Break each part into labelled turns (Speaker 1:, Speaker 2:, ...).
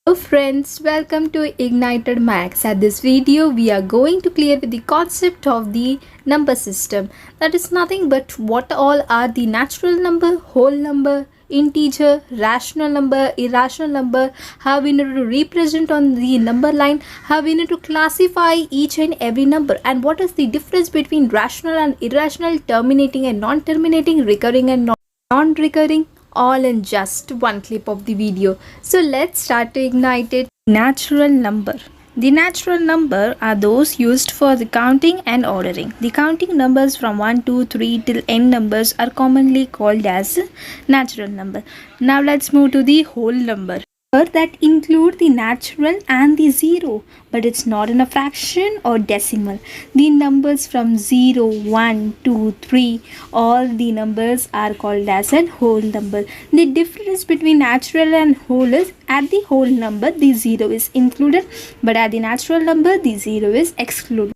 Speaker 1: Hello friends, welcome to Ignited Max. At this video, we are going to clear with the concept of the number system. That is nothing but what all are the natural number, whole number, integer, rational number, irrational number, how we need to represent on the number line, how we need to classify each and every number, and what is the difference between rational and irrational, terminating and non-terminating, recurring and non-recurring, all in just one clip of the video. So let's start to ignite it. Natural number. The natural number are those used for the counting and ordering. The counting numbers from 1, 2, 3 till n numbers are commonly called as natural number. Now let's move to the whole number. That include the natural and the zero, but it's not in a fraction or decimal. The numbers from 0, 1, 2, 3, all the numbers are called as a whole number. The difference between natural and whole is at the whole number the zero is included, but at the natural number the zero is excluded.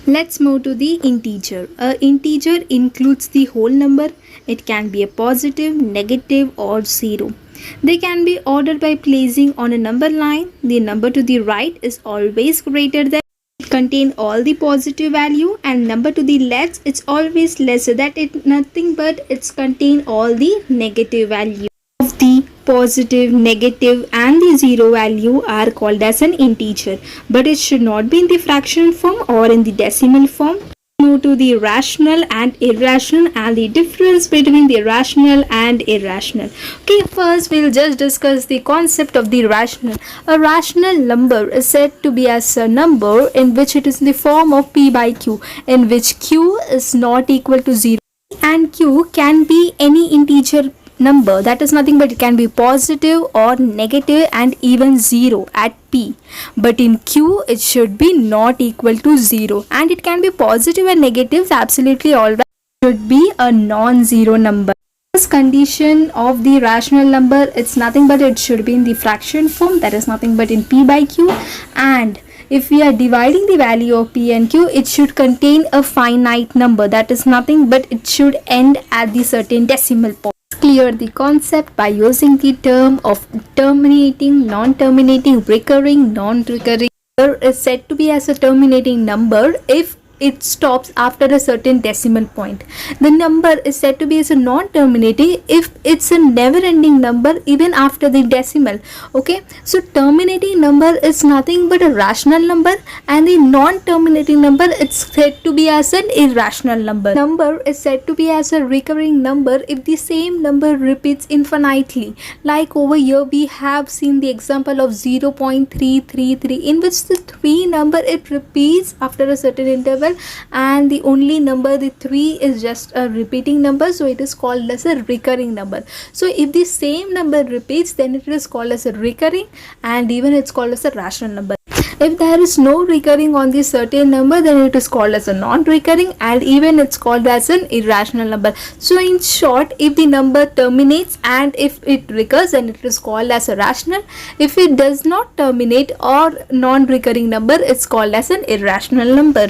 Speaker 1: Let's move to the integer. A integer includes the whole number. It can be a positive, negative or zero. They can be ordered by placing on a number line. The number to the right is always greater than it contain all the positive value, and number to the left it's always lesser that it nothing but it's contain all the negative value. Of the positive, negative and the zero value are called as an integer, but it should not be in the fraction form or in the decimal form. Move to the rational and irrational and the difference between the rational and irrational. Okay, first we'll just discuss the concept of the rational. A rational number is said to be as a number in which it is in the form of p by q, in which q is not equal to 0, and q can be any integer number, that is nothing but it can be positive or negative and even 0 at p, but in q it should be not equal to 0, and it can be positive and negatives absolutely alright. It should be a non-zero number. This condition of the rational number, it's nothing but it should be in the fraction form, that is nothing but in p by q, and if we are dividing the value of p and q, it should contain a finite number, that is nothing but it should end at the certain decimal point. Clear the concept by using the term of terminating, non-terminating, recurring, non-recurring. Is said to be as a terminating number if it stops after a certain decimal point. The number is said to be as a non-terminating if it's a never-ending number even after the decimal. Okay, so terminating number is nothing but a rational number, and the non-terminating number it's said to be as an irrational number. Number is said to be as a recurring number if the same number repeats infinitely. Like over here we have seen the example of 0.333 in which the 3 number it repeats after a certain interval, and the only number the 3 is just a repeating number, so it is called as a recurring number. So if the same number repeats, then it is called as a recurring, and even it's called as a rational number. If there is no recurring on the certain number, then it is called as a non-recurring, and even it's called as an irrational number. So in short, if the number terminates and if it recurs, then it is called as a rational. If it does not terminate or non-recurring number, it's called as an irrational number.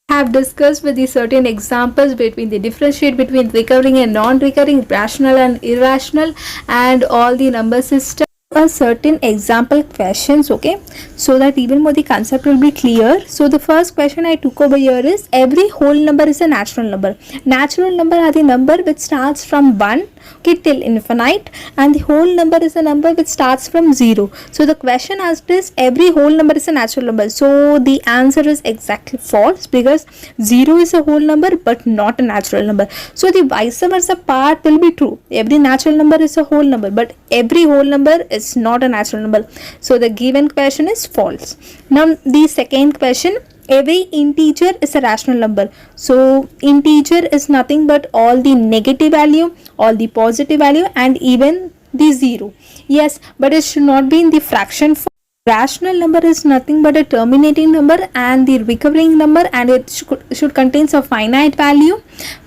Speaker 1: Have discussed with the certain examples between the differentiate between recurring and non-recurring, rational and irrational, and all the number system. A certain example questions, okay, so that even more the concept will be clear. So the first question I took over here is every whole number is a natural number. Natural number are the number which starts from 1, okay, till infinite, and the whole number is a number which starts from 0. So the question asked is every whole number is a natural number. So the answer is exactly false, because 0 is a whole number but not a natural number. So the vice versa part will be true. Every natural number is a whole number, but every whole number is not a natural number. So the given question is false. Now the second question, every integer is a rational number. So integer is nothing but all the negative value, all the positive value, and even the 0. Yes, but it should not be in the fraction form. Rational number is nothing but a terminating number and the recurring number, and it should contains a finite value,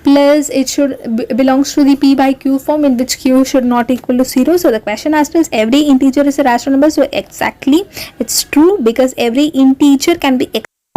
Speaker 1: plus it should belongs to the p by q form in which q should not equal to 0. So the question asked is every integer is a rational number. So exactly it's true, because every integer can be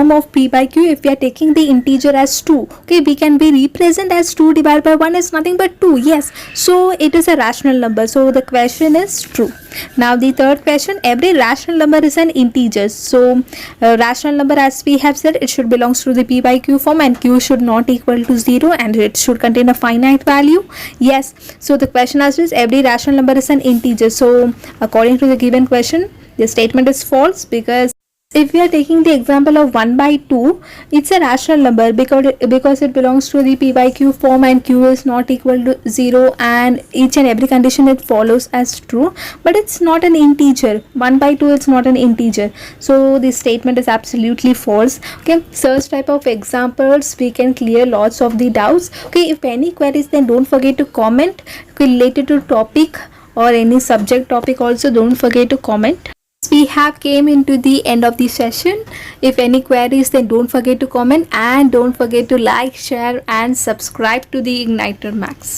Speaker 1: form of p by q if we are taking the integer as 2. Okay, we can be represent as 2 divided by 1 is nothing but 2. Yes, so it is a rational number, so the question is true. Now the third question, every rational number is an integer. So rational number, as we have said, it should belongs to the p by q form, and q should not equal to 0, and it should contain a finite value. Yes, so the question asked is every rational number is an integer. So according to the given question, the statement is false, because if we are taking the example of 1 by 2, it's a rational number because it belongs to the p by q form, and q is not equal to 0, and each and every condition it follows as true, but it's not an integer. 1 by 2 it's not an integer, so this statement is absolutely false. Okay, such type of examples we can clear lots of the doubts. Okay, if any queries, then don't forget to comment related to topic or any subject topic. Also don't forget to comment. We have came into the end of the session. If any queries, then don't forget to comment, and don't forget to like, share and subscribe to the Igniter Max.